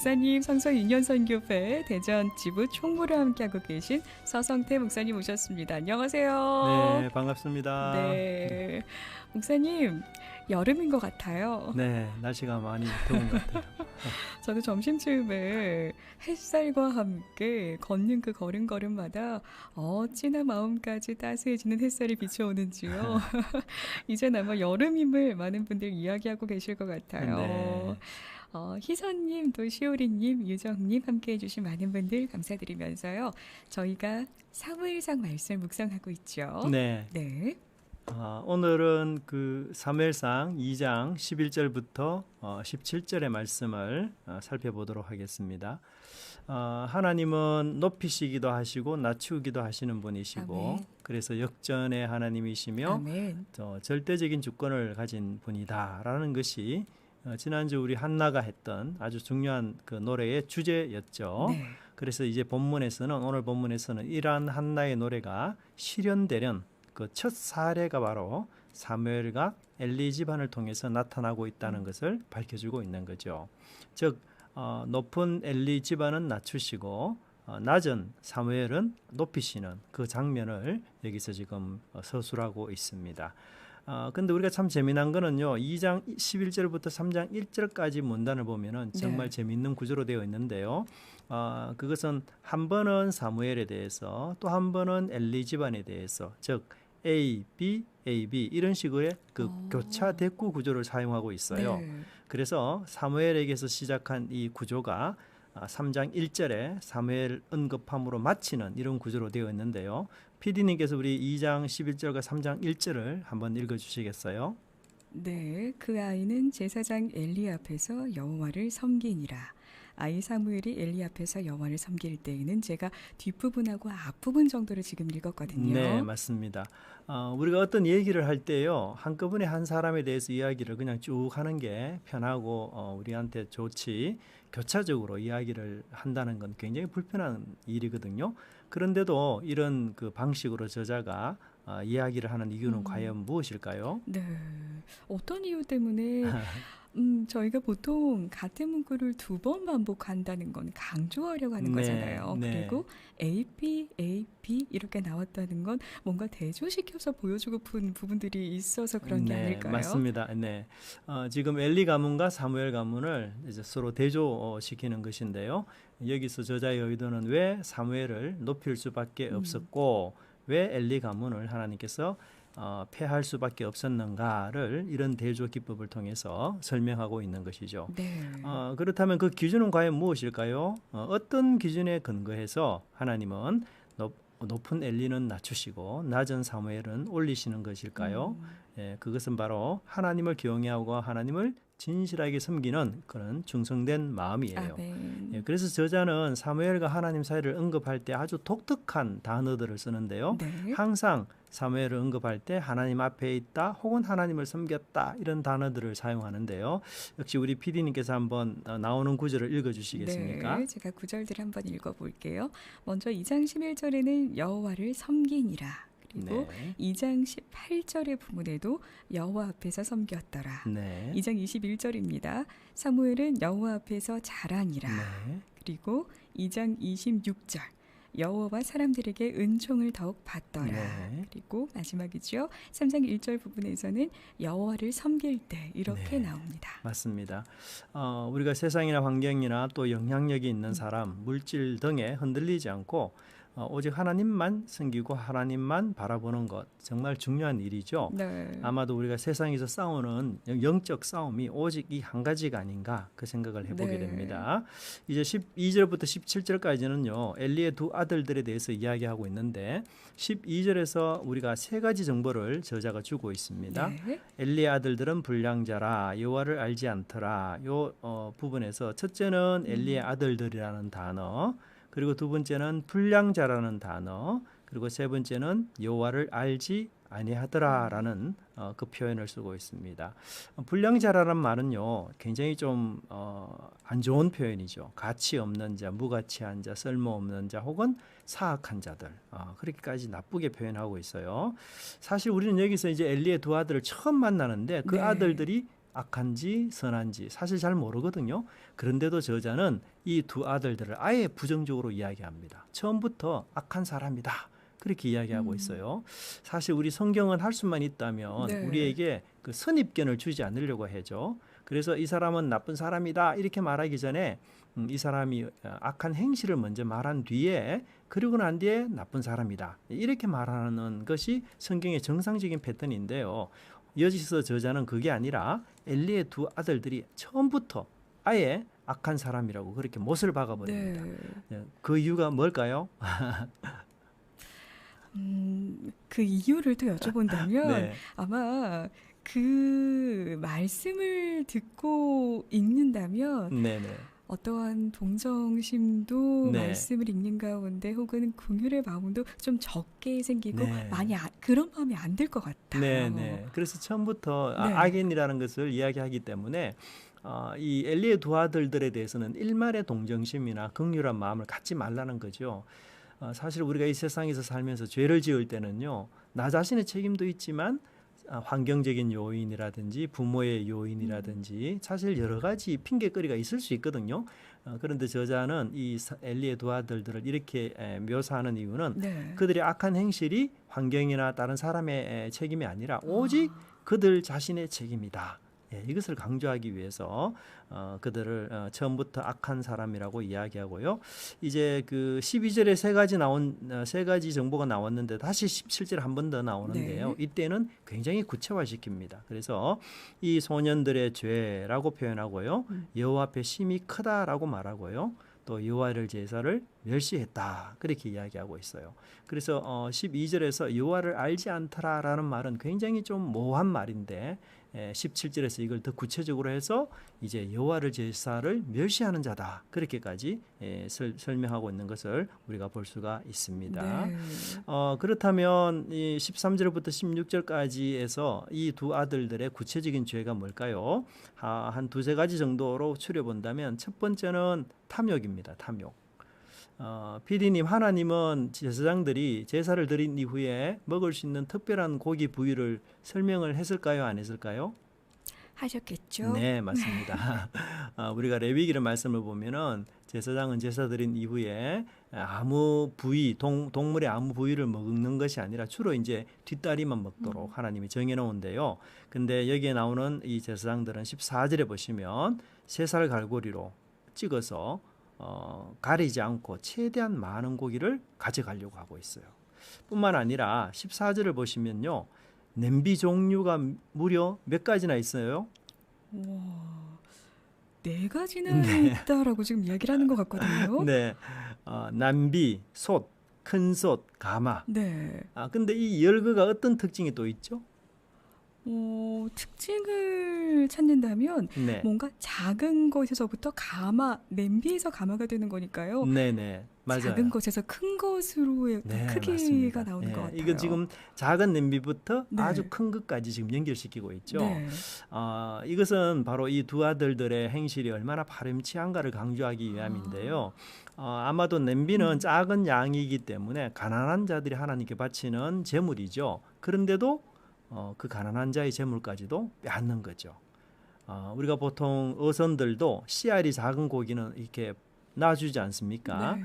목사님 성서 유년선교회 대전 지부 총무를 함께하고 계신 서성태 목사님 오셨습니다. 안녕하세요. 네, 반갑습니다. 네, 목사님 여름인 것 같아요. 네, 날씨가 많이 더운 것 같아요. 저도 점심쯤에 햇살과 함께 걷는 그 걸음걸음마다 어찌나 마음까지 따스해지는 햇살이 비춰오는지요. 이젠 아마 여름임을 많은 분들 이야기하고 계실 것 같아요. 네. 희선님, 또 시오리님, 유정님 함께해 주신 많은 분들 감사드리면서요. 저희가 사무엘상 말씀 묵상하고 있죠. 네. 네. 오늘은 그 사무엘상 2장 11절부터 17절의 말씀을 살펴보도록 하겠습니다. 하나님은 높이시기도 하시고 낮추기도 하시는 분이시고 아멘. 그래서 역전의 하나님이시며 아멘. 절대적인 주권을 가진 분이다라는 것이 지난주 우리 한나가 했던 아주 중요한 그 노래의 주제였죠. 네. 그래서 이제 오늘 본문에서는 이러한 한나의 노래가 실현되는 그 첫 사례가 바로 사무엘과 엘리 집안을 통해서 나타나고 있다는 것을 밝혀주고 있는 거죠. 즉 높은 엘리 집안은 낮추시고 낮은 사무엘은 높이시는 그 장면을 여기서 지금 서술하고 있습니다. 근데 우리가 참 재미난 거는요. 2장 11절부터 3장 1절까지 문단을 보면은 정말 네. 재미있는 구조로 되어 있는데요. 그것은 한 번은 사무엘에 대해서 또 한 번은 엘리 집안에 대해서 즉 A, B, A, B 이런 식의 그 교차 대꾸 구조를 사용하고 있어요. 네. 그래서 사무엘에게서 시작한 이 구조가 3장 1절에 사무엘 언급함으로 마치는 이런 구조로 되어 있는데요. PD님께서 우리 2장 11절과 3장 1절을 한번 읽어주시겠어요? 네, 그 아이는 제사장 엘리 앞에서 여호와를 섬기니라. 아이 사무엘이 엘리 앞에서 여호와를 섬길 때에는 제가 뒷부분하고 앞부분 정도를 지금 읽었거든요. 네, 맞습니다. 우리가 어떤 얘기를 할 때요, 한꺼번에 한 사람에 대해서 이야기를 그냥 쭉 하는 게 편하고 우리한테 좋지 교차적으로 이야기를 한다는 건 굉장히 불편한 일이거든요. 그런데도 이런 그 방식으로 저자가 이야기를 하는 이유는 과연 무엇일까요? 네, 어떤 이유 때문에 저희가 보통 같은 문구를 두 번 반복한다는 건 강조하려고 하는 네, 거잖아요. 네. 그리고 AP, AP 이렇게 나왔다는 건 뭔가 대조시켜서 보여주고픈 부분들이 있어서 그런 게 네, 아닐까요? 맞습니다. 네. 지금 엘리 가문과 사무엘 가문을 이제 서로 대조시키는 것인데요. 여기서 저자의 의도는 왜 사무엘을 높일 수밖에 없었고 왜 엘리 가문을 하나님께서 폐할 수밖에 없었는가를 이런 대조 기법을 통해서 설명하고 있는 것이죠. 네. 그렇다면 그 기준은 과연 무엇일까요? 어떤 기준에 근거해서 하나님은 높은 엘리는 낮추시고 낮은 사무엘은 올리시는 것일까요? 그것은 바로 하나님을 경외하고 하나님을 진실하게 섬기는 그런 충성된 마음이에요. 아멘. 그래서 저자는 사무엘과 하나님 사이를 언급할 때 아주 독특한 단어들을 쓰는데요. 네. 항상 사무엘을 언급할 때 하나님 앞에 있다 혹은 하나님을 섬겼다 이런 단어들을 사용하는데요. 역시 우리 PD님께서 한번 나오는 구절을 읽어주시겠습니까? 네, 제가 구절들 한번 읽어볼게요. 먼저 2장 11절에는 여호와를 섬기니라. 그리고 네. 2장 18절의 부분에도 여호와 앞에서 섬겼더라. 네. 2장 21절입니다. 사무엘은 여호와 앞에서 자라니라. 네. 그리고 2장 26절 여호와와 사람들에게 은총을 더욱 받더라. 네. 그리고 마지막이죠. 3장 1절 부분에서는 여호와를 섬길 때 이렇게 네. 나옵니다. 맞습니다. 우리가 세상이나 환경이나 또 영향력이 있는 사람, 물질 등에 흔들리지 않고 오직 하나님만 섬기고 하나님만 바라보는 것 정말 중요한 일이죠. 네. 아마도 우리가 세상에서 싸우는 영적 싸움이 오직 이 한 가지가 아닌가 그 생각을 해보게 네. 됩니다. 이제 12절부터 17절까지는요. 엘리의 두 아들들에 대해서 이야기하고 있는데 12절에서 우리가 세 가지 정보를 저자가 주고 있습니다. 네. 엘리의 아들들은 불량자라 여호와를 알지 않더라. 요 부분에서 첫째는 엘리의 아들들이라는 단어, 그리고 두 번째는 불량자라는 단어, 그리고 세 번째는 여호와를 알지 아니하더라라는 그 표현을 쓰고 있습니다. 불량자라는 말은요 굉장히 좀 안 좋은 표현이죠. 가치 없는 자, 무가치한 자, 쓸모없는 자 혹은 사악한 자들, 그렇게까지 나쁘게 표현하고 있어요. 사실 우리는 여기서 이제 엘리의 두 아들을 처음 만나는데 그 네. 아들들이 악한지 선한지 사실 잘 모르거든요. 그런데도 저자는 이 두 아들들을 아예 부정적으로 이야기합니다. 처음부터 악한 사람이다. 그렇게 이야기하고 음. 있어요. 사실 우리 성경은 할 수만 있다면 네. 우리에게 그 선입견을 주지 않으려고 해죠. 그래서 이 사람은 나쁜 사람이다 이렇게 말하기 전에 이 사람이 악한 행실을 먼저 말한 뒤에 그리고 난 뒤에 나쁜 사람이다 이렇게 말하는 것이 성경의 정상적인 패턴인데요. 여기서 저자는 그게 아니라 엘리의 두 아들들이 처음부터 아예 악한 사람이라고 그렇게 못을 박아버립니다. 네. 그 이유가 뭘까요? 그 이유를 또 여쭤본다면 네, 아마 그 말씀을 듣고 읽는다면 네, 네, 어떠한 동정심도 네, 말씀을 읽는 가운데 혹은 긍휼의 마음도 좀 적게 생기고 네. 많이 그런 마음이 안 들 것 네, 같아요. 네. 그래서 처음부터 네. 악인이라는 것을 이야기하기 때문에 이 엘리의 두 아들들에 대해서는 일말의 동정심이나 긍휼한 마음을 갖지 말라는 거죠. 사실 우리가 이 세상에서 살면서 죄를 지을 때는요, 나 자신의 책임도 있지만 환경적인 요인이라든지 부모의 음. 요인이라든지 사실 여러 가지 핑계거리가 있을 수 있거든요. 그런데 저자는 이 엘리의 두 아들들을 이렇게 묘사하는 이유는 네. 그들의 악한 행실이 환경이나 다른 사람의 책임이 아니라 오직 아. 그들 자신의 책임이다. 이것을 강조하기 위해서 그들을 처음부터 악한 사람이라고 이야기하고요. 이제 그 12절에 세 가지 정보가 나왔는데 다시 17절 한 번 더 나오는데요. 네. 이때는 굉장히 구체화시킵니다. 그래서 이 소년들의 죄라고 표현하고요. 음. 여호와 앞에 심히 크다라고 말하고요. 또 여호와를 제사를 멸시했다 그렇게 이야기하고 있어요. 그래서 12절에서 여호와를 알지 않더라라는 말은 굉장히 좀 모호한 말인데 17절에서 이걸 더 구체적으로 해서 이제 여호와를 제사를 멸시하는 자다 그렇게까지 설명하고 있는 것을 우리가 볼 수가 있습니다. 네. 그렇다면 이 13절부터 16절까지에서 이 두 아들들의 구체적인 죄가 뭘까요? 한 두세 가지 정도로 추려본다면 첫 번째는 탐욕입니다. 탐욕. PD님, 하나님은 제사장들이 제사를 드린 이후에 먹을 수 있는 특별한 고기 부위를 설명을 했을까요? 안 했을까요? 하셨겠죠? 네, 맞습니다. 우리가 레위기를 말씀을 보면은 제사장은 제사 드린 이후에 아무 부위, 동물의 아무 부위를 먹는 것이 아니라 주로 이제 뒷다리만 음. 먹도록 하나님이 정해놓은데요. 근데 여기에 나오는 이 제사장들은 14절에 보시면 쇠살 갈고리로 찍어서 가리지 않고 최대한 많은 고기를 가져가려고 하고 있어요. 뿐만 아니라 14절을 보시면요. 냄비 종류가 무려 몇 가지나 있어요? 와, 네 가지나 네, 있다라고 지금 이야기를 하는 것 같거든요. 네, 남비, 솥, 큰 솥, 가마. 네. 근데 이 열거가 어떤 특징이 또 있죠? 특징을 찾는다면 네, 뭔가 작은 것에서부터 냄비에서 가마가 되는 거니까요. 네, 네, 작은 맞아요. 것에서 큰 것으로의 어떤 네, 크기가 맞습니다. 나오는 것 이거 같아요. 지금 작은 냄비부터 아주 네. 큰 것까지 지금 연결시키고 있죠. 네. 이것은 바로 이 두 아들들의 행실이 얼마나 파렴치한가를 강조하기 아. 위함인데요. 아마도 냄비는 음. 작은 양이기 때문에 가난한 자들이 하나님께 바치는 제물이죠. 그런데도 그 가난한 자의 제물까지도 빼앗는 거죠. 우리가 보통 어선들도 씨알이 작은 고기는 이렇게 놔주지 않습니까? 네.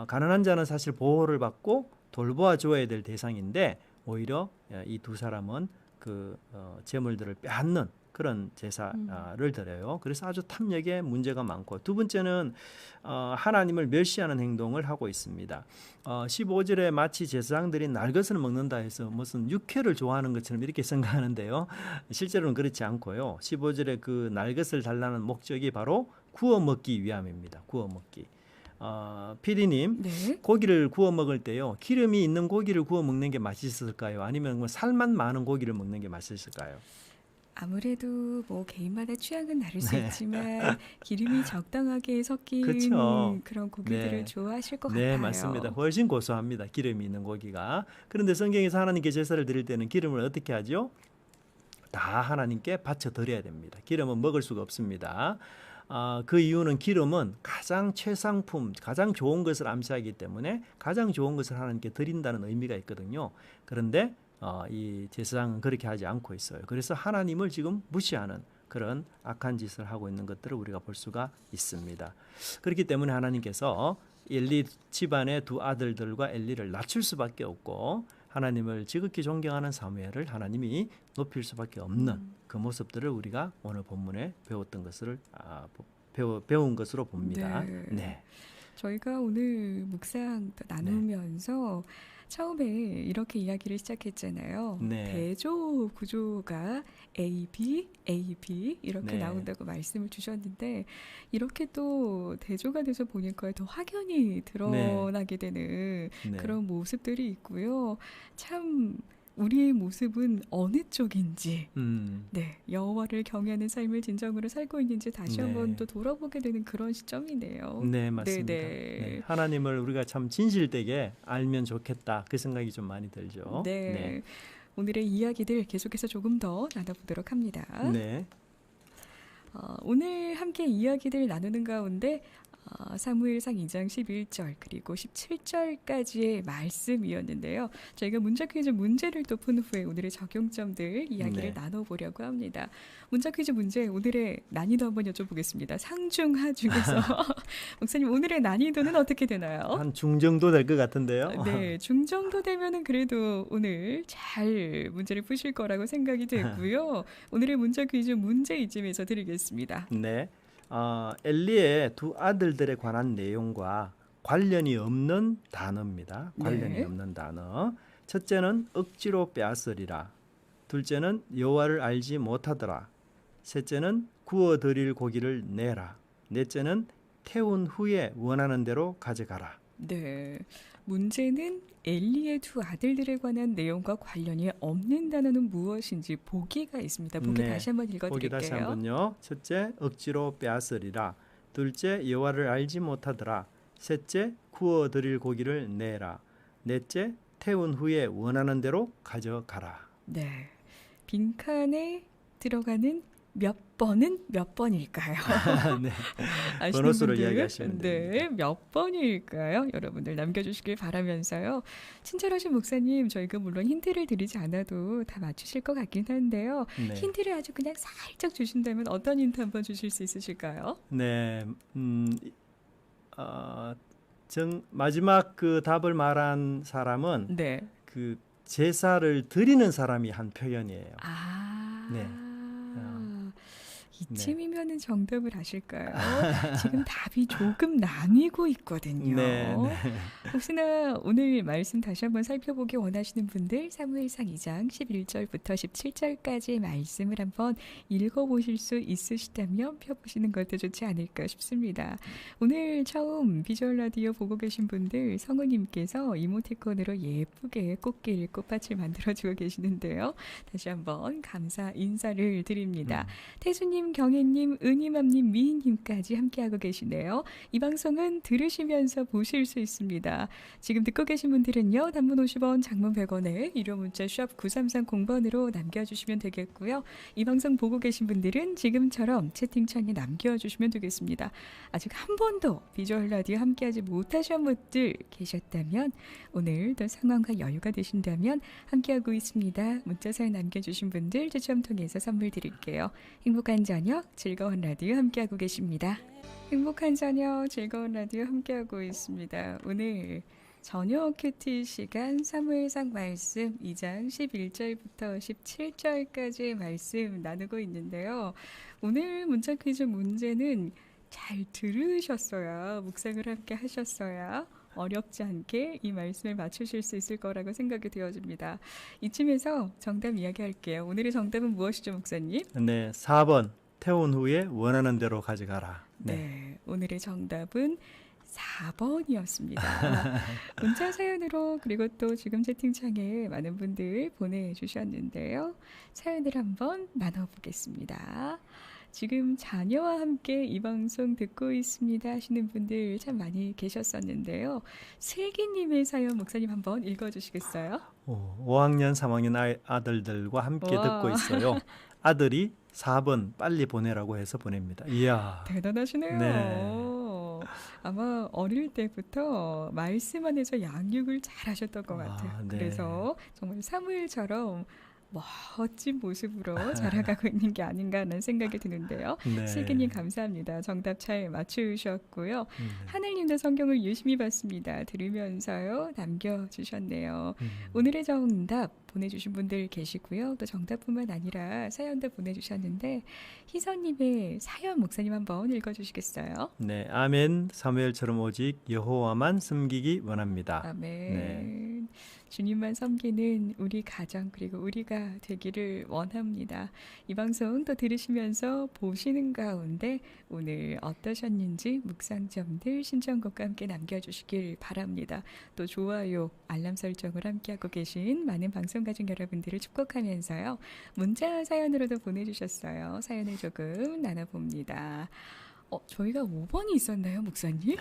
가난한 자는 사실 보호를 받고 돌보아 줘야 될 대상인데 오히려 이 두 사람은 그 재물들을 빼앗는 그런 음. 제사를 드려요. 그래서 아주 탐욕에 문제가 많고 두 번째는 하나님을 멸시하는 행동을 하고 있습니다. 15절에 마치 제사장들이 날것을 먹는다 해서 무슨 육회를 좋아하는 것처럼 이렇게 생각하는데요. 실제로는 그렇지 않고요. 15절에 그 날것을 달라는 목적이 바로 구워 먹기 위함입니다. 구워 먹기. 피디님, 네. 고기를 구워 먹을 때요, 기름이 있는 고기를 구워 먹는 게 맛있을까요? 아니면 뭐 살만 많은 고기를 먹는 게 맛있을까요? 아무래도 뭐 개인마다 취향은 다를 수 네, 있지만 기름이 적당하게 그렇죠. 섞인 그런 고기들을 네, 좋아하실 것 네, 맞습니다. 같아요. 훨씬 고소합니다. 기름이 있는 고기가. 그런데 성경에서 하나님께 제사를 드릴 때는 기름을 어떻게 하죠? 다 하나님께 바쳐 드려야 됩니다. 기름은 먹을 수가 없습니다. 그 이유는 기름은 가장 최상품, 가장 좋은 것을 암시하기 때문에 가장 좋은 것을 하나님께 드린다는 의미가 있거든요. 그런데 이 제사장은 그렇게 하지 않고 있어요. 그래서 하나님을 지금 무시하는 그런 악한 짓을 하고 있는 것들을 우리가 볼 수가 있습니다. 그렇기 때문에 하나님께서 엘리 집안의 두 아들들과 엘리를 낮출 수밖에 없고 하나님을 지극히 존경하는 사무엘을 하나님이 높일 수밖에 없는 그 모습들을 우리가 오늘 본문에 배웠던 것을 배운 것으로 봅니다. 네. 네. 저희가 오늘 묵상 나누면서 처음에 이렇게 이야기를 시작했잖아요. 네. 대조 구조가 A, B, A, B 이렇게 네. 나온다고 말씀을 주셨는데 이렇게 또 대조가 돼서 보니까 더 확연히 드러나게 되는 네. 그런 모습들이 있고요. 참 우리의 모습은 어느 쪽인지 네, 여호와를 경외하는 삶을 진정으로 살고 있는지 다시 네. 한번 또 돌아보게 되는 그런 시점이네요. 네, 맞습니다. 네네. 네, 하나님을 우리가 참 진실되게 알면 좋겠다. 그 생각이 좀 많이 들죠. 네. 오늘의 이야기들 계속해서 조금 더 나눠보도록 합니다. 네. 오늘 함께 이야기들 나누는 가운데 사무엘상 2장 11절 그리고 17절까지의 말씀이었는데요. 저희가 문자 퀴즈 문제를 또 푼 후에 오늘의 적용점들 이야기를 나눠보려고 합니다. 문자 퀴즈 문제 오늘의 난이도 한번 여쭤보겠습니다. 상중하 중에서 목사님 오늘의 난이도는 어떻게 되나요? 한 중 정도 될 것 같은데요. 네, 중 정도 되면은 그래도 오늘 잘 문제를 푸실 거라고 생각이 되고요. 오늘의 문자 퀴즈 문제 이쯤에서 드리겠습니다. 네. 엘리의 두 아들들에 관한 내용과 관련이 없는 단어입니다. 관련이 네. 없는 단어. 첫째는 억지로 빼앗으리라. 둘째는 여호와를 알지 못하더라. 셋째는 구워 드릴 고기를 내라. 넷째는 태운 후에 원하는 대로 가져가라. 네, 문제는 엘리의 두 아들들에 관한 내용과 관련이 없는 단어는 무엇인지 보기가 있습니다. 보기 네, 다시 한번 보기 읽어드릴게요. 다시 한번요. 첫째, 억지로 빼앗으리라. 둘째, 여호와를 알지 못하더라. 셋째, 구워 드릴 고기를 내라. 넷째, 태운 후에 원하는 대로 가져가라. 네, 빈칸에 들어가는 몇 번은 몇 번일까요? 네. 아시는 번호수로 분들, 이야기하시면 네, 됩니다. 몇 번일까요? 여러분들 남겨주시길 바라면서요. 친절하신 목사님, 저희가 물론 힌트를 드리지 않아도 다 맞추실 것 같긴 한데요. 네. 힌트를 아주 그냥 살짝 주신다면 어떤 힌트 한번 주실 수 있으실까요? 네. 마지막 그 답을 말한 사람은 네. 그 제사를 드리는 사람이 한 표현이에요. 네. 이쯤이면은 정답을 아실까요? 지금 답이 조금 나뉘고 있거든요. 네, 네. 혹시나 오늘 말씀 다시 한번 살펴보기 원하시는 분들 사무엘상 2장 11절부터 17절까지의 말씀을 한번 읽어보실 수 있으시다면 펴보시는 것도 좋지 않을까 싶습니다. 오늘 처음 비주얼 라디오 보고 계신 분들 성우님께서 이모티콘으로 예쁘게 꽃길 꽃밭을 만들어주고 계시는데요. 다시 한번 감사 인사를 드립니다. 태수님, 경혜님, 은희맘님, 미희님까지 함께하고 계시네요. 이 방송은 들으시면서 보실 수 있습니다. 지금 듣고 계신 분들은요. 단문 50원, 장문 100원에 유료 문자 샵 9330번으로 남겨주시면 되겠고요. 이 방송 보고 계신 분들은 지금처럼 채팅창에 남겨주시면 되겠습니다. 아직 한 번도 비주얼 라디오 함께하지 못하신 분들 계셨다면 오늘도 상황과 여유가 되신다면 함께하고 있습니다. 문자 사연 남겨주신 분들 추첨 통해서 선물 드릴게요. 행복한 저녁 즐거운 라디오 함께하고 계십니다. 행복한 저녁 즐거운 라디오 함께하고 있습니다. 오늘 저녁 큐티 시간 사무엘상 말씀 2장 11절부터 17절까지의 말씀 나누고 있는데요. 오늘 문자 퀴즈 문제는 잘 들으셨어야 묵상을 함께 하셨어야 어렵지 않게 이 말씀을 맞추실 수 있을 거라고 생각이 되어집니다. 이쯤에서 정답 이야기할게요. 오늘의 정답은 무엇이죠, 목사님? 네, 4번 태운 후에 원하는 대로 가져가라. 네, 오늘의 정답은 4번이었습니다. 문자 사연으로 그리고 또 지금 채팅창에 많은 분들 보내주셨는데요. 사연을 한번 나눠보겠습니다. 지금 자녀와 함께 이 방송 듣고 있습니다 하시는 분들 참 많이 계셨었는데요. 슬기님의 사연 목사님 한번 읽어주시겠어요? 5학년, 3학년 아들들과 함께 와. 듣고 있어요. 아들이 4번 빨리 보내라고 해서 보냅니다. 이야. 대단하시네요. 네. 아마 어릴 때부터 말씀 안에서 양육을 잘 하셨던 것 같아요. 네. 그래서 정말 사무엘처럼 멋진 모습으로 자라가고 있는 게 아닌가 하는 생각이 드는데요. 슬기님 네. 감사합니다. 정답 잘 맞추셨고요. 네. 하늘님도 성경을 유심히 봤습니다. 들으면서요 남겨주셨네요. 음. 오늘의 정답 보내주신 분들 계시고요. 또 정답뿐만 아니라 사연도 보내주셨는데 희선님의 사연 목사님 한번 읽어주시겠어요? 네, 아멘. 사무엘처럼 오직 여호와만 섬기기 원합니다. 네. 아멘. 주님만 섬기는 우리 가정 그리고 우리가 되기를 원합니다. 이 방송 또 들으시면서 보시는 가운데 오늘 어떠셨는지 묵상점들 신청곡과 함께 남겨주시길 바랍니다. 또 좋아요, 알람 설정을 함께하고 계신 많은 방송 가족 여러분들을 축복하면서요. 문자 사연으로도 보내주셨어요. 사연을 조금 나눠봅니다. 저희가 5번이 있었나요, 목사님?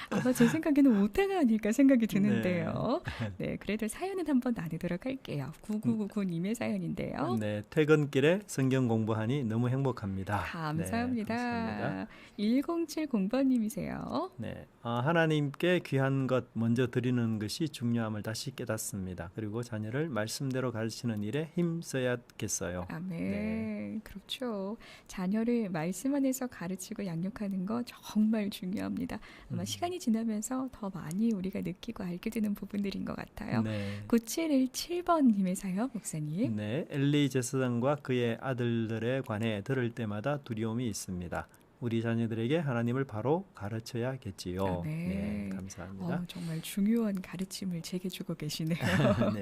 아마 제 생각에는 5타가 아닐까 생각이 네. 드는데요. 네, 그래도 사연은 한번 나누도록 할게요. 9999님의 사연인데요. 네, 퇴근길에 성경 공부하니 너무 행복합니다. 감사합니다. 네, 감사합니다. 1070번님이세요. 네, 하나님께 귀한 것 먼저 드리는 것이 중요함을 다시 깨닫습니다. 그리고 자녀를 말씀대로 가르치는 일에 힘써야겠어요. 아멘. 네. 그렇죠. 자녀를 말씀 안에서 가르치고 양육하는 거 정말 중요합니다. 아마 시간이 지나면서 더 많이 우리가 느끼고 알게 되는 부분들인 것 같아요. 네. 9717번님의 사연, 목사님. 네, 엘리 제사장과 그의 아들들에 관해 들을 때마다 두려움이 있습니다. 우리 자녀들에게 하나님을 바로 가르쳐야겠지요. 네, 감사합니다. 정말 중요한 가르침을 제게 주고 계시네요. 네.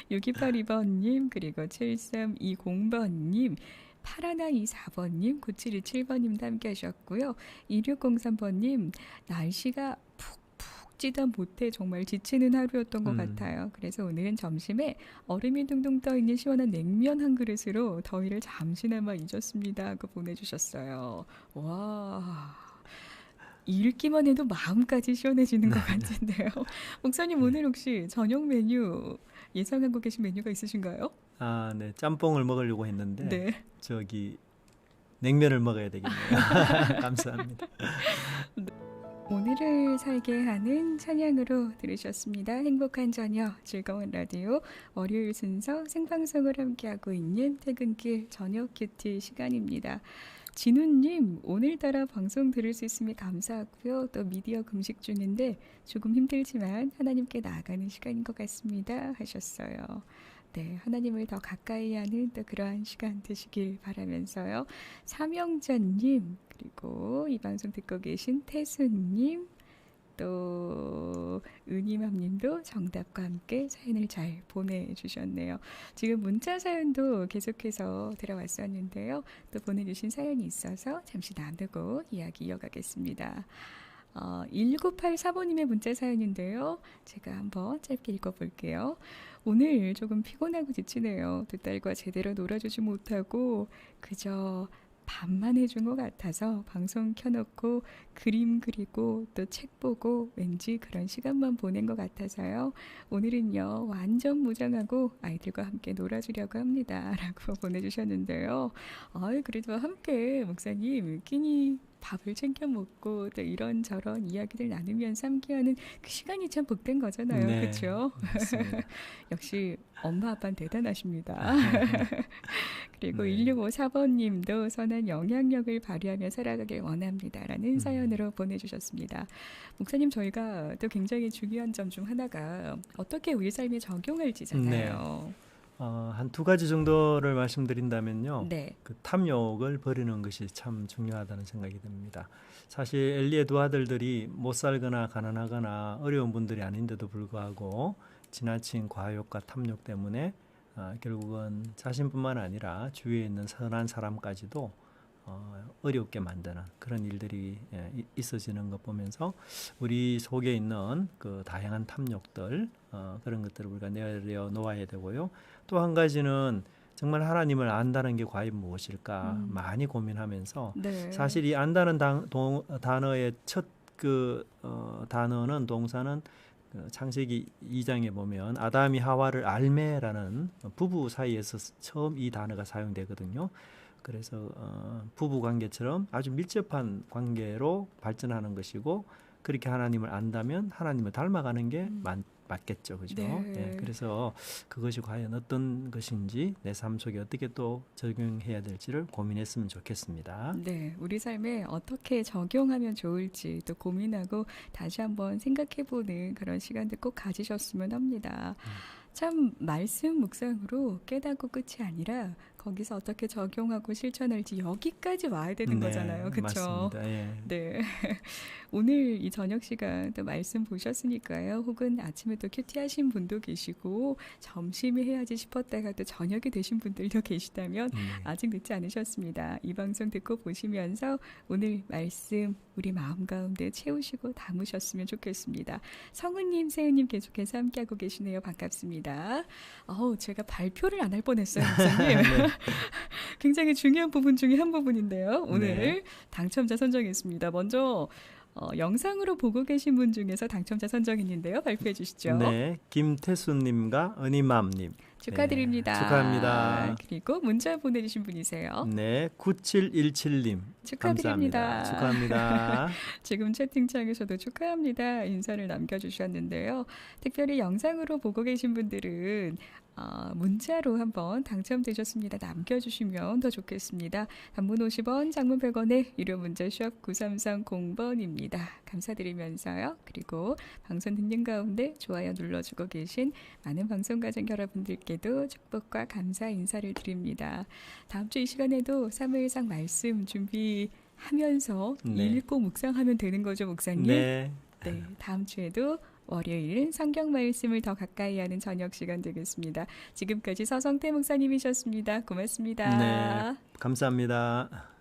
6282번님, 그리고 7320번님, 8124번님, 9717번님도 함께 하셨고요. 2603번님, 날씨가 푹푹 찌다 못해 정말 지치는 하루였던 것 같아요. 그래서 오늘은 점심에 얼음이 둥둥 떠있는 시원한 냉면 한 그릇으로 더위를 잠시나마 잊었습니다 하고 보내주셨어요. 와, 읽기만 해도 마음까지 시원해지는 것 같은데요. 목사님, 오늘 혹시 저녁 메뉴 예상하고 계신 메뉴가 있으신가요? 네, 짬뽕을 먹으려고 했는데 네. 저기 냉면을 먹어야 되겠네요. 감사합니다. 오늘을 살게 하는 찬양으로 들으셨습니다. 행복한 저녁, 즐거운 라디오, 월요일 순서 생방송을 함께하고 있는 퇴근길 저녁 큐티 시간입니다. 진우님, 오늘따라 방송 들을 수 있으면 감사하고요. 또 미디어 금식 중인데 조금 힘들지만 하나님께 나아가는 시간인 것 같습니다 하셨어요. 네, 하나님을 더 가까이 하는 또 그러한 시간 되시길 바라면서요. 사명자님, 그리고 이 방송 듣고 계신 태수님, 또 은희맘님도 정답과 함께 사연을 잘 보내주셨네요. 지금 문자 사연도 계속해서 들어왔었는데요. 또 보내주신 사연이 있어서 잠시 나누고 이야기 이어가겠습니다. 1984번님의 문자 사연인데요. 제가 한번 짧게 읽어볼게요. 오늘 조금 피곤하고 지치네요. 두 딸과 제대로 놀아주지 못하고 그저 밥만 해준 것 같아서 방송 켜놓고 그림 그리고 또 책 보고 왠지 그런 시간만 보낸 것 같아서요. 오늘은요 완전 무장하고 아이들과 함께 놀아주려고 합니다 라고 보내주셨는데요. 그래도 함께 목사님 끼니 밥을 챙겨 먹고 또 이런저런 이야기를 나누면서 함께하는 그 시간이 참 복된 거잖아요. 네, 그렇죠? 맞습니다. 역시 엄마 아빠는 대단하십니다. 그리고 네. 1654번님도 선한 영향력을 발휘하며 살아가길 원합니다라는 사연으로 보내주셨습니다. 목사님, 저희가 또 굉장히 중요한 점 중 하나가 어떻게 우리 삶에 적용할지잖아요. 한 두 가지 정도를 말씀드린다면요. 네. 그 탐욕을 버리는 것이 참 중요하다는 생각이 듭니다. 사실 엘리의 두 아들들이 못 살거나 가난하거나 어려운 분들이 아닌데도 불구하고 지나친 과욕과 탐욕 때문에 결국은 자신뿐만 아니라 주위에 있는 선한 사람까지도 어렵게 만드는 그런 일들이 있어지는 것 보면서 우리 속에 있는 그 다양한 탐욕들 그런 것들을 우리가 내려놓아야 되고요. 또 한 가지는 정말 하나님을 안다는 게 과연 무엇일까 많이 고민하면서 네. 사실 이 안다는 단어의 첫 단어는 동사는 창세기 2장에 보면 아담이 하와를 알매라는 부부 사이에서 처음 이 단어가 사용되거든요. 그래서 부부 관계처럼 아주 밀접한 관계로 발전하는 것이고 그렇게 하나님을 안다면 하나님을 닮아가는 게 맞겠죠, 그죠? 네. 예, 그래서 그것이 과연 어떤 것인지 내 삶 속에 어떻게 또 적용해야 될지를 고민했으면 좋겠습니다. 네, 우리 삶에 어떻게 적용하면 좋을지 또 고민하고 다시 한번 생각해보는 그런 시간들 꼭 가지셨으면 합니다. 참 말씀 묵상으로 깨닫고 끝이 아니라 거기서 어떻게 적용하고 실천할지 여기까지 와야 되는 네, 거잖아요. 그렇죠? 맞습니다. 예. 네. 오늘 이 저녁 시간 또 말씀 보셨으니까요. 혹은 아침에 또 큐티 하신 분도 계시고 점심에 해야지 싶었다가 또 저녁이 되신 분들도 계시다면 아직 늦지 않으셨습니다. 이 방송 듣고 보시면서 오늘 말씀 우리 마음 가운데 채우시고 담으셨으면 좋겠습니다. 성우님, 세은님 계속해서 함께하고 계시네요. 반갑습니다. 제가 발표를 안 할 뻔했어요, 목사님. 네. 굉장히 중요한 부분 중에 한 부분인데요. 오늘 네. 당첨자 선정했습니다. 먼저 영상으로 보고 계신 분 중에서 당첨자 선정했는데요. 발표해 주시죠. 네, 김태수님과 은희맘님. 축하드립니다. 네, 축하합니다. 그리고 문자 보내주신 분이세요. 네, 9717님. 축하드립니다. 감사합니다. 축하합니다. 지금 채팅창에서도 축하합니다. 인사를 남겨주셨는데요. 특별히 영상으로 보고 계신 분들은 문자로 한번 당첨되셨습니다. 남겨주시면 더 좋겠습니다. 단문 50원, 장문 100원에 유료 문자 샵 9330번입니다. 감사드리면서요. 그리고 방송 듣는 가운데 좋아요 눌러주고 계신 많은 방송가족 여러분들께도 축복과 감사 인사를 드립니다. 다음 주 이 시간에도 사무엘상 말씀 준비하면서 네. 읽고 묵상하면 되는 거죠, 목사님? 네. 네, 다음 주에도 월요일은 성경 말씀을 더 가까이 하는 저녁 시간 되겠습니다. 지금까지 서성태 목사님이셨습니다. 고맙습니다. 네, 감사합니다.